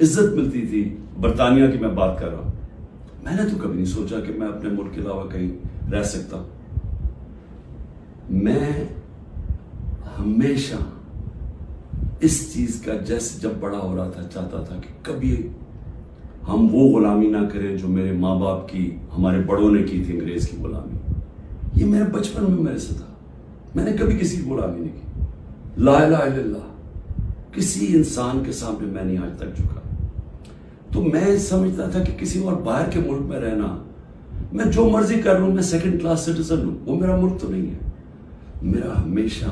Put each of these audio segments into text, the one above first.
عزت ملتی تھی. برطانیہ کی میں بات کر رہا ہوں. میں نے تو کبھی نہیں سوچا کہ میں اپنے ملک کے علاوہ کہیں رہ سکتا ہوں. میں ہمیشہ اس چیز کا جیسے جب بڑا ہو رہا تھا چاہتا تھا کہ کبھی ہم وہ غلامی نہ کریں جو میرے ماں باپ کی, ہمارے بڑوں نے کی تھی, انگریز کی غلامی. یہ میرے بچپن میں میرے سے تھا. میں نے کبھی کسی کی غلامی نہیں کی. لا الہ الا اللہ, کسی انسان کے سامنے میں نہیں آج تک جھکا. تو میں سمجھتا تھا کہ کسی اور باہر کے ملک میں رہنا, میں جو مرضی کر لوں, میں سیکنڈ کلاس سٹیزن ہوں, وہ میرا ملک تو نہیں ہے. میرا ہمیشہ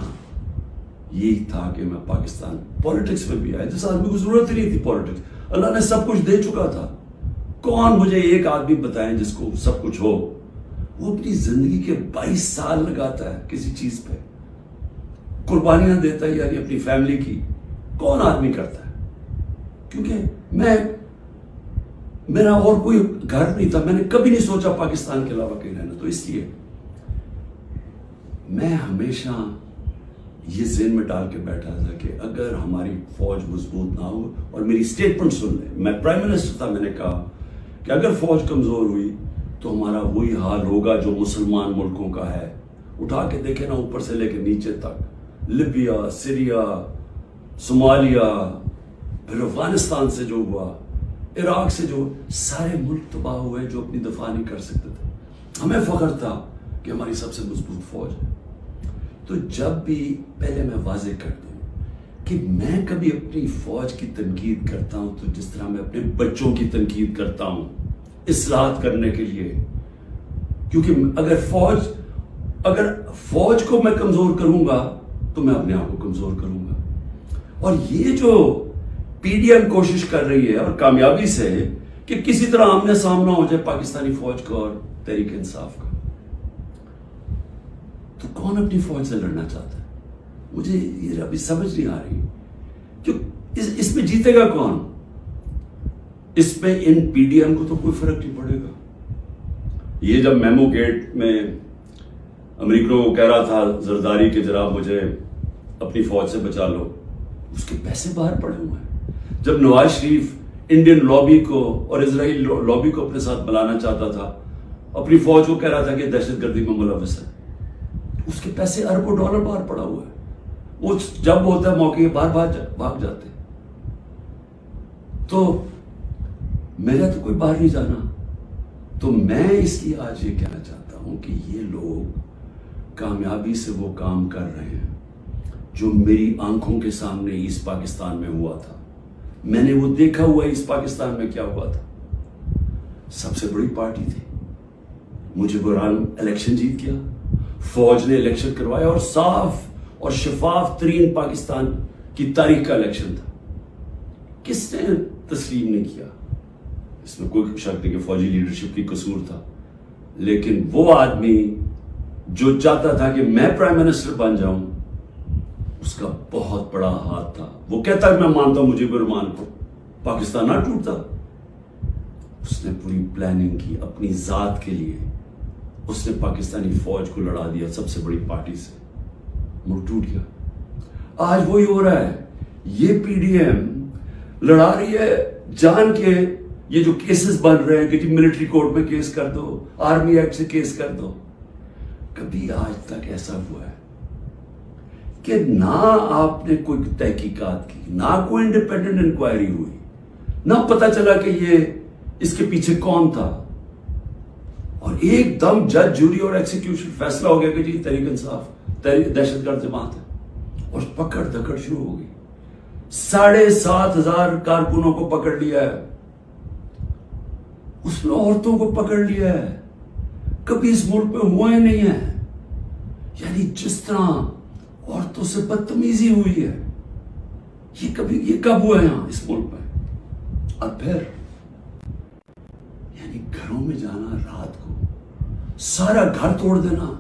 یہی تھا کہ میں پاکستان, پولیٹکس میں بھی آیا جس آدمی کو ضرورت ہی نہیں تھی پولیٹکس. اللہ نے سب کچھ دے چکا تھا. کون مجھے ایک آدمی بتائیں جس کو سب کچھ ہو, وہ اپنی زندگی کے 22 سال لگاتا ہے کسی چیز پہ, قربانیاں دیتا ہے, یعنی اپنی فیملی کی. کون آدمی کرتا ہے؟ کیونکہ میرا اور کوئی گھر نہیں تھا. میں نے کبھی نہیں سوچا پاکستان کے علاوہ کہیں رہنا. تو اس لیے میں ہمیشہ یہ ذہن میں ڈال کے بیٹھا تھا کہ اگر ہماری فوج مضبوط نہ ہو, اور میری سٹیٹمنٹ سن لیں, میں پرائم منسٹر تھا, میں نے کہا کہ اگر فوج کمزور ہوئی تو ہمارا وہی حال ہوگا جو مسلمان ملکوں کا ہے. اٹھا کے دیکھیں نا, اوپر سے لے کے نیچے تک, لیبیا, سیریا, صومالیہ, پھر افغانستان سے جو ہوا, عراق سے جو, سارے ملک تباہ ہوئے جو اپنی دفاع نہیں کر سکتے تھے. ہمیں فخر تھا کہ ہماری سب سے مضبوط فوج ہے. تو جب بھی, پہلے میں واضح کر دوں کہ میں کبھی اپنی فوج کی تنقید کرتا ہوں تو جس طرح میں اپنے بچوں کی تنقید کرتا ہوں اصلاحات کرنے کے لیے. کیونکہ اگر فوج کو میں کمزور کروں گا تو میں اپنے آپ کو کمزور کروں گا. اور یہ جو پی ڈی ایم کوشش کر رہی ہے, اور کامیابی سے, کہ کسی طرح آمنے سامنا ہو جائے پاکستانی فوج کا اور تحریک انصاف کا, تو کون اپنی فوج سے لڑنا چاہتا ہے؟ مجھے یہ ابھی سمجھ نہیں آ رہی کہ اس میں جیتے گا کون؟ اس میں ان پی ڈی ایم کو تو کوئی فرق نہیں پڑے گا. یہ جب میمو گیٹ میں امریکہ کو کہہ رہا تھا زرداری کہ جناب مجھے اپنی فوج سے بچا لو, اس کے پیسے باہر پڑے ہوئے ہیں. جب نواز شریف انڈین لابی کو اور اسرائیل لابی کو اپنے ساتھ بلانا چاہتا تھا, اپنی فوج کو کہہ رہا تھا کہ دہشت گردی میں ملوث ہے, اس کے پیسے اربوں ڈالر باہر پڑا ہوا ہے. وہ جب ہوتا ہے موقع باہر بھاگ جاتے. تو میرا تو کوئی باہر نہیں جانا. تو میں اس لیے آج یہ کہنا چاہتا ہوں کہ یہ لوگ کامیابی سے وہ کام کر رہے ہیں جو میری آنکھوں کے سامنے ایسٹ پاکستان میں ہوا تھا. میں نے وہ دیکھا ہوا ایسٹ پاکستان میں کیا ہوا تھا. سب سے بڑی پارٹی تھی, مجھے قرآن الیکشن جیت گیا, فوج نے الیکشن کروایا, اور صاف اور شفاف ترین پاکستان کی تاریخ کا الیکشن تھا. کس نے تسلیم نہیں کیا؟ اس میں کوئی شک نہیں کہ فوجی لیڈرشپ کی قصور تھا, لیکن وہ آدمی جو چاہتا تھا کہ میں پرائم منسٹر بن جاؤں, اس کا بہت بڑا ہاتھ تھا. وہ کہتا ہے میں مانتا ہوں مجیب الرحمان کو, پاکستان نہ ٹوٹتا. اس نے پوری پلاننگ کی اپنی ذات کے لیے. اس نے پاکستانی فوج کو لڑا دیا سب سے بڑی پارٹی سے, ملک ٹوٹ گیا. آج وہی ہو رہا ہے. یہ پی ڈی ایم لڑا رہی ہے جان کے. یہ جو کیسز بن رہے ہیں کہ ملٹری کورٹ میں کیس کر دو, آرمی ایکٹ سے کیس کر دو, کبھی آج تک ایسا ہوا ہے کہ نہ آپ نے کوئی تحقیقات کی, نہ کوئی انڈیپینڈنٹ انکوائری ہوئی, نہ پتا چلا کہ یہ اس کے پیچھے کون تھا, اور ایک دم جج, جوری اور ایکسیکیوشن فیصلہ ہو گیا کہ جی تحریک انصاف دہشت گرد جماعت ہے, اور پکڑ دکڑ شروع ہو گئی. 7,500 کارکنوں کو پکڑ لیا ہے, اس میں عورتوں کو پکڑ لیا ہے. کبھی اس ملک میں ہوا ہی نہیں ہے. یعنی جس طرح عورتوں سے بدتمیزی ہوئی ہے, یہ کب ہوا ہے یہاں اس ملک میں؟ اور پھر یعنی گھروں میں جانا رات کو, سارا گھر توڑ دینا,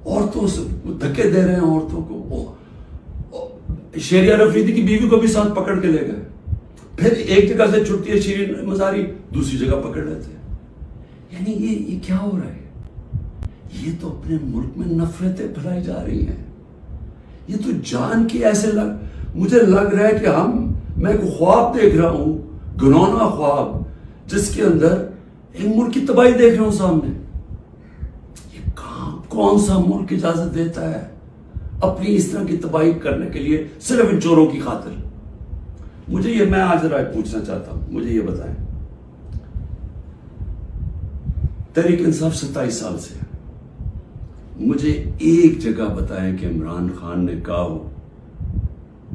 عورتوں سے دھکے دے رہے ہیں عورتوں کو. شہریار افریدی کی بیوی کو بھی ساتھ پکڑ کے لے گئے. پھر ایک جگہ سے چھٹتی ہے شیرین مزاری, دوسری جگہ پکڑ لیتے ہیں. یعنی یہ کیا ہو رہا ہے؟ یہ تو اپنے ملک میں نفرتیں پھیلائی جا رہی ہیں. یہ تو جان کی ایسے مجھے لگ رہا ہے کہ ہم میں ایک خواب دیکھ رہا ہوں، گھنونا خواب، جس کے اندر ایک ملک کی تباہی دیکھ رہا ہوں سامنے. یہ کون سا ملک اجازت دیتا ہے اپنی اس طرح کی تباہی کرنے کے لیے صرف ان چوروں کی خاطر؟ میں آج ذرا پوچھنا چاہتا ہوں، مجھے یہ بتائیں، تحریک انصاف 27 سال سے ہے، مجھے ایک جگہ بتائیں کہ عمران خان نے کہا ہو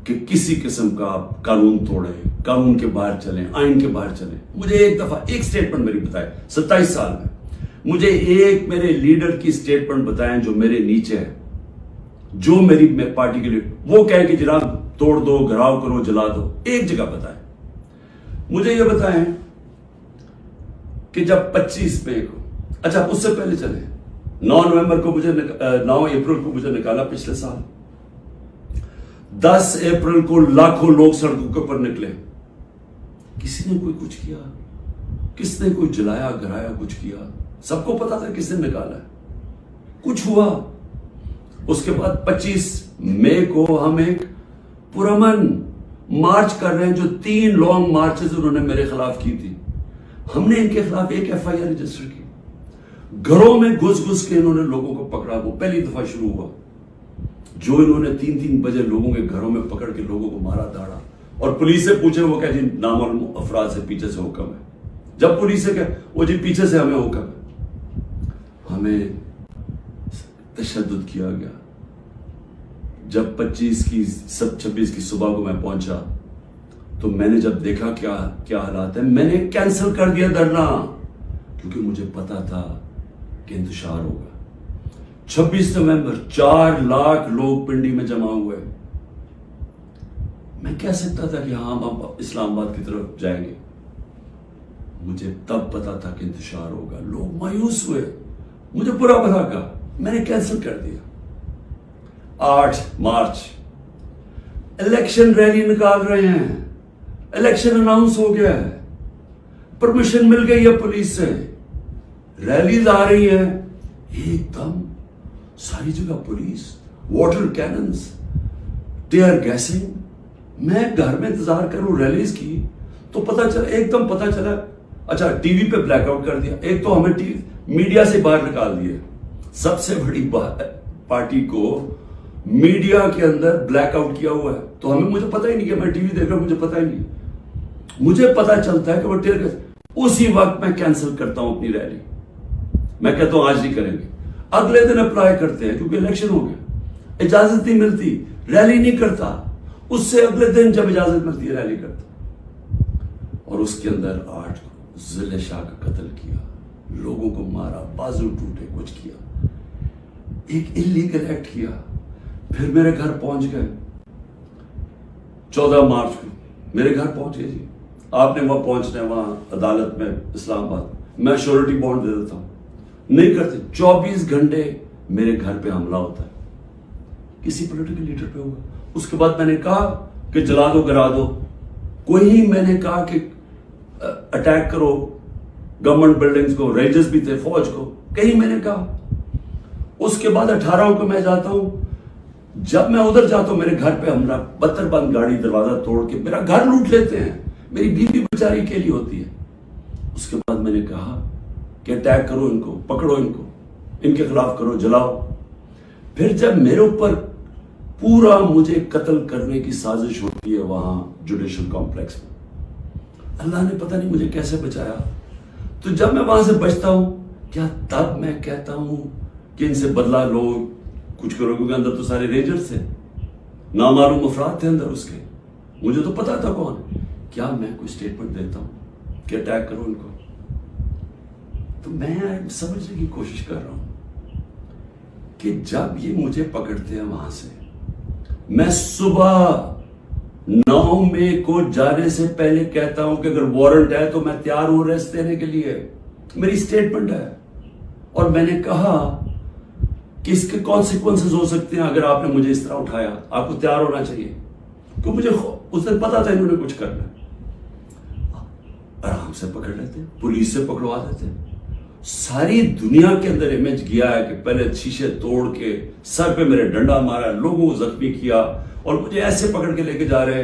کہ کسی قسم کا آپ قانون توڑیں، قانون کے باہر چلیں، آئین کے باہر چلیں. مجھے ایک دفعہ ایک سٹیٹمنٹ میری بتائیں 27 سال میں، مجھے ایک میرے لیڈر کی سٹیٹمنٹ بتائیں جو میرے نیچے ہے، جو میری پارٹی کے لیے وہ کہے کہ جناب توڑ دو، گھراؤ کرو، جلا دو. ایک جگہ بتائیں. مجھے یہ بتائیں کہ جب 25 مئی کو، اچھا اس سے پہلے چلیں، 9 اپریل کو مجھے نکالا پچھلے سال، 10 اپریل کو لاکھوں لوگ سڑکوں کے اوپر نکلے، کسی نے کوئی کچھ کیا؟ کس نے کوئی جلایا گھرایا کچھ کیا؟ سب کو پتا تھا کس نے نکالا ہے، کچھ ہوا؟ اس کے بعد 25 مئی کو ہم ایک پرامن مارچ کر رہے ہیں، جو 3 لانگ مارچز انہوں نے میرے خلاف کی تھی. ہم نے ان کے خلاف ایک FIR رجسٹر کی. گھروں میں گھس کے انہوں نے لوگوں کو پکڑا. وہ پہلی دفعہ شروع ہوا جو انہوں نے 3 بجے لوگوں کے گھروں میں پکڑ کے لوگوں کو مارا داڑا. اور پولیس سے پوچھے، وہ کہ جی نامعلوم افراد سے پیچھے سے حکم ہے. جب پولیس سے کہ وہ جی پیچھے سے ہمیں حکم ہے. ہمیں تشدد کیا گیا. جب 26 کی صبح کو میں پہنچا تو میں نے جب دیکھا کیا حالات ہیں، میں نے کینسل کر دیا دھرنا، کیونکہ مجھے پتا تھا کہ انتشار ہوگا. 26 نومبر 4 لاکھ لوگ پنڈی میں جمع ہوئے. میں کہہ سکتا تھا کہ ہاں ہم اسلام آباد کی طرف جائیں گے. مجھے تب پتا تھا کہ انتشار ہوگا. لوگ مایوس ہوئے، مجھے برا بھلا کہا، میں نے کینسل کر دیا. 8 مارچ الیکشن ریلی نکال رہے ہیں، الیکشن اناؤنس ہو گیا ہے، پرمیشن مل گئی ہے پولیس سے، ریلیز آ رہی ہیں، ایک دم ساری جگہ police, water cannons, tear gassing. میں گھر میں انتظار کروں ریلیز کی تو ایک دم پتا چلا. اچھا ٹی وی پہ بلیک آؤٹ کر دیا. ایک تو ہمیں میڈیا سے باہر نکال دیے. سب سے بڑی پارٹی کو میڈیا کے اندر بلیک آؤٹ کیا ہوا ہے، تو مجھے پتا ہی نہیں کہ میں ٹی وی دیکھ رہا ہوں، مجھے پتا ہی نہیں. مجھے پتا چلتا ہے کہ وہ ٹیئر گیس. اسی وقت میں کینسل کرتا ہوں اپنی ریلی. میں کہتا ہوں آج نہیں کریں گے. اگلے دن اپلائی کرتے ہیں کیونکہ الیکشن ہو گیا، اجازت نہیں ملتی، ریلی نہیں کرتا. اس سے اگلے دن جب اجازت ملتی ہے ریلی کرتا. اور اس کے اندر 8 کو ضلع شاہ کا قتل کیا، لوگوں کو مارا، بازو ٹوٹے، کچھ کیا، ایک انلیگل ایکٹ کیا. پھر میرے گھر پہنچ گئے 14 مارچ کو میرے گھر پہنچ گئے. جی آپ نے وہاں پہنچنا ہے، وہاں عدالت میں اسلام آباد. میں شیورٹی بانڈ دے دیتا ہوں، نہیں کرتے. 24 گھنٹے میرے گھر پہ حملہ ہوتا ہے، کسی پولیٹیکل لیڈر پہ ہوگا. اس کے بعد میں نے کہا کہ جلا دو، گرا دو. کوئی میں نے کہا کہ اٹیک کرو گورنمنٹ بلڈنگز کو، رینجرز بھی تھے، فوج کو، کہیں میں نے کہا. اس کے بعد 18 کو میں جاتا ہوں. جب میں ادھر جاتا ہوں میرے گھر پہ حملہ، 72 بند گاڑی دروازہ توڑ کے میرا گھر لوٹ لیتے ہیں. میری بیوی بیچاری اکیلی ہوتی ہے. اس کے بعد میں نے کہا کہ اٹیک کرو ان کو، پکڑو ان کو، ان کے خلاف کرو، جلاؤ. پھر جب میرے اوپر پورا مجھے قتل کرنے کی سازش ہوتی ہے وہاں جوڈیشل کمپلیکس میں، اللہ نے پتہ نہیں مجھے کیسے بچایا. تو جب میں وہاں سے بچتا ہوں، کیا تب میں کہتا ہوں کہ ان سے بدلہ لو، کچھ کرو؟ کیونکہ اندر تو سارے رینجرز تھے، نامعلوم افراد تھے اندر اس کے، مجھے تو پتا تھا کون. کیا میں کوئی سٹیٹمنٹ دیتا ہوں کہ اٹیک کرو ان کو؟ تو میں سمجھنے کی کوشش کر رہا ہوں کہ جب یہ مجھے پکڑتے ہیں وہاں سے، میں صبح 9 مئی کو جانے سے پہلے کہتا ہوں کہ اگر وارنٹ ہے تو میں تیار ہوں ریسٹ دینے کے لیے. میری سٹیٹمنٹ ہے. اور میں نے کہا کہ اس کے کانسیکوینسز ہو سکتے ہیں اگر آپ نے مجھے اس طرح اٹھایا، آپ کو تیار ہونا چاہیے. کیونکہ مجھے اس دن پتا تھا انہوں نے کچھ کرنا. آرام سے پکڑ لیتے، پولیس سے پکڑوا دیتے. ساری دنیا کے اندر امیج گیا ہے کہ پہلے شیشے توڑ کے سر پہ میرے ڈنڈا مارا، لوگوں کو زخمی کیا، اور مجھے ایسے پکڑ کے لے کے جا رہے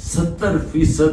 70%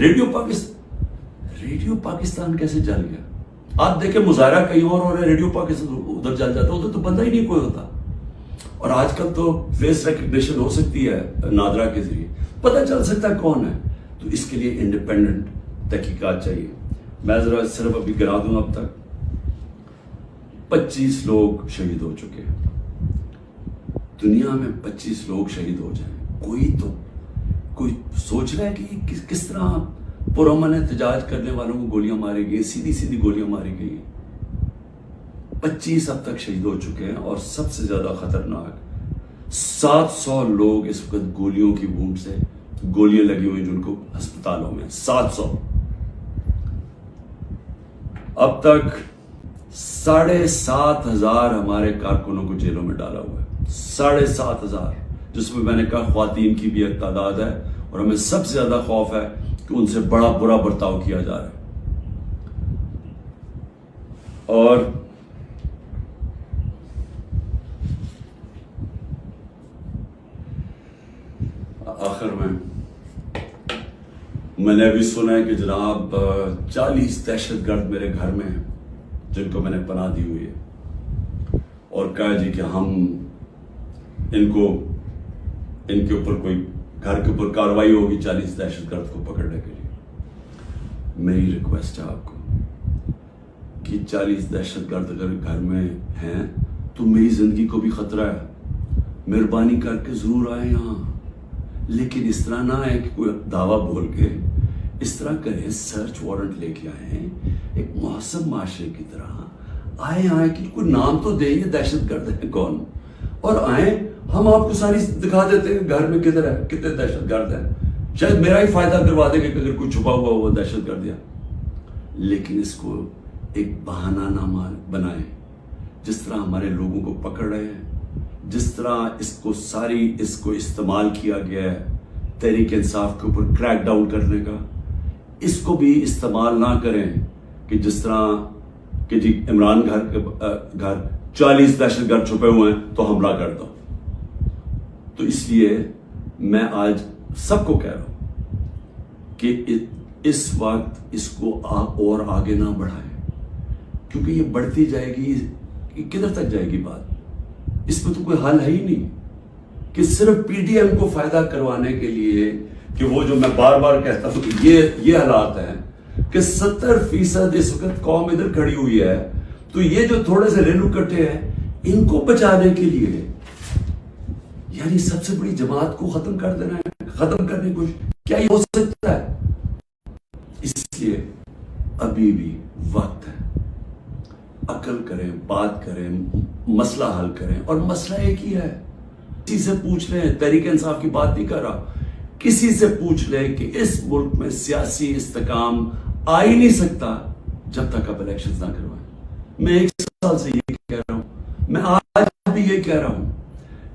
ریڈیو پاکستان کیسے جل گیا؟ آپ دیکھیں مظاہرہ کہیں اور ہو رہا ہے، ریڈیو پاکستان ادھر جل جاتا ہے، ادھر تو بندہ ہی نہیں کوئی ہوتا. اور آج کل تو فیس ریکگنیشن ہو سکتی ہے نادرا کے ذریعے، پتہ چل سکتا ہے کون ہے. تو اس کے لیے انڈیپینڈنٹ تحقیقات چاہیے. میں ذرا صرف ابھی گرا دوں، اب تک 25 لوگ شہید ہو چکے ہیں. دنیا میں 25 لوگ شہید ہو جائیں، کوئی سوچ رہا ہے کہ کس طرح پرامن احتجاج کرنے والوں کو گولیاں ماری گئی، سیدھی گولیاں ماری گئی. 25 اب تک شہید ہو چکے ہیں، اور سب سے زیادہ خطرناک 700 لوگ اس وقت گولیوں کی وونڈ سے، گولیاں لگی ہوئی جن کو ہسپتالوں میں 700. اب تک 7,500 ہمارے کارکنوں کو جیلوں میں ڈالا ہوا ہے. 7,500، جس میں نے کہا خواتین کی بھی ایک تعداد ہے، اور ہمیں سب سے زیادہ خوف ہے کہ ان سے بڑا برا برتاؤ کیا جا رہا ہے. اور آخر میں نے ابھی سنا ہے کہ جناب 40 دہشت گرد میرے گھر میں ہیں جن کو میں نے پناہ دی ہوئی ہے، اور کہا جی کہ ہم ان کے اوپر کوئی گھر کے اوپر کارروائی ہوگی 40 دہشت گرد کو پکڑنے کے لیے. میری ریکویسٹ ہے آپ کو کہ 40 دہشت گرد اگر گھر میں ہیں تو میری زندگی کو بھی خطرہ ہے، مہربانی کر کے ضرور آئیں یہاں. لیکن اس طرح نہ ہے کہ کوئی دعویٰ بول کے اس طرح کریں، سرچ وارنٹ لے کے آئیں ایک محسن معاشرے کی طرح. آئیں کہ کوئی نام تو دیں یہ دہشت گرد ہے کون، اور آئیں ہم آپ کو ساری دکھا دیتے ہیں گھر میں کدھر ہے، کتنے دہشت گرد ہیں. شاید میرا ہی فائدہ کروا دیں گے کہ اگر کوئی چھپا ہوا وہ دہشت گرد ہے. لیکن اس کو ایک بہانہ نہ بنائیں. جس طرح ہمارے لوگوں کو پکڑ رہے ہیں، جس طرح اس کو استعمال کیا گیا ہے تحریک انصاف کے اوپر کریک ڈاؤن کرنے کا، اس کو بھی استعمال نہ کریں کہ جس طرح کہ جی عمران گھر 40 دہشت گرد چھپے ہوئے ہیں تو حملہ کر دو. تو اس لیے میں آج سب کو کہہ رہا ہوں کہ اس وقت اس کو اور آگے نہ بڑھائیں، کیونکہ یہ بڑھتی جائے گی، کدھر تک جائے گی بات. اس میں تو کوئی حل ہے ہی نہیں کہ صرف پی ڈی ایم کو فائدہ کروانے کے لیے، کہ وہ جو میں بار بار کہتا ہوں کہ یہ حالات ہیں کہ 70% اس وقت قوم ادھر کھڑی ہوئی ہے، تو یہ جو تھوڑے سے ریلو کٹے ہیں ان کو بچانے کے لیے یعنی سب سے بڑی جماعت کو ختم کر دینا ہے، ختم کرنے کی کوشش، کیا یہ ہو سکتا ہے؟ اس لیے ابھی بھی وقت ہے، عقل کریں، بات کریں، مسئلہ حل کریں. اور مسئلہ ایک ہی ہے، کسی سے پوچھ لیں، تحریک انصاف کی بات نہیں کر رہا، کسی سے پوچھ لیں کہ اس ملک میں سیاسی استحکام آ ہی نہیں سکتا جب تک آپ الیکشنز نہ کروائیں. میں 1 سال سے یہ کہہ رہا ہوں، میں آج بھی یہ کہہ رہا ہوں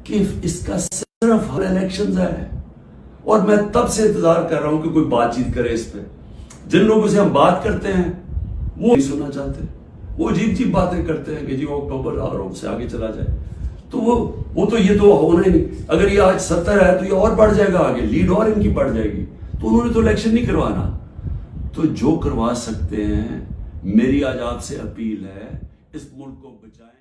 کہ اس کا صرف حل الیکشنز ہے. اور میں تب سے انتظار کر رہا ہوں کہ کوئی بات چیت کرے اس پہ. جن لوگوں سے ہم بات کرتے ہیں وہ نہیں سننا چاہتے، وہ عجیب باتیں کرتے ہیں کہ جی وہ اکتوبر اور اس سے آگے چلا جائے. تو وہ تو یہ تو ہونا ہی نہیں. اگر یہ آج 70 ہے تو یہ اور بڑھ جائے گا آگے، لیڈ اور ان کی بڑھ جائے گی. تو انہوں نے تو الیکشن نہیں کروانا. تو جو کروا سکتے ہیں، میری آج آپ سے اپیل ہے اس ملک کو بچائیں.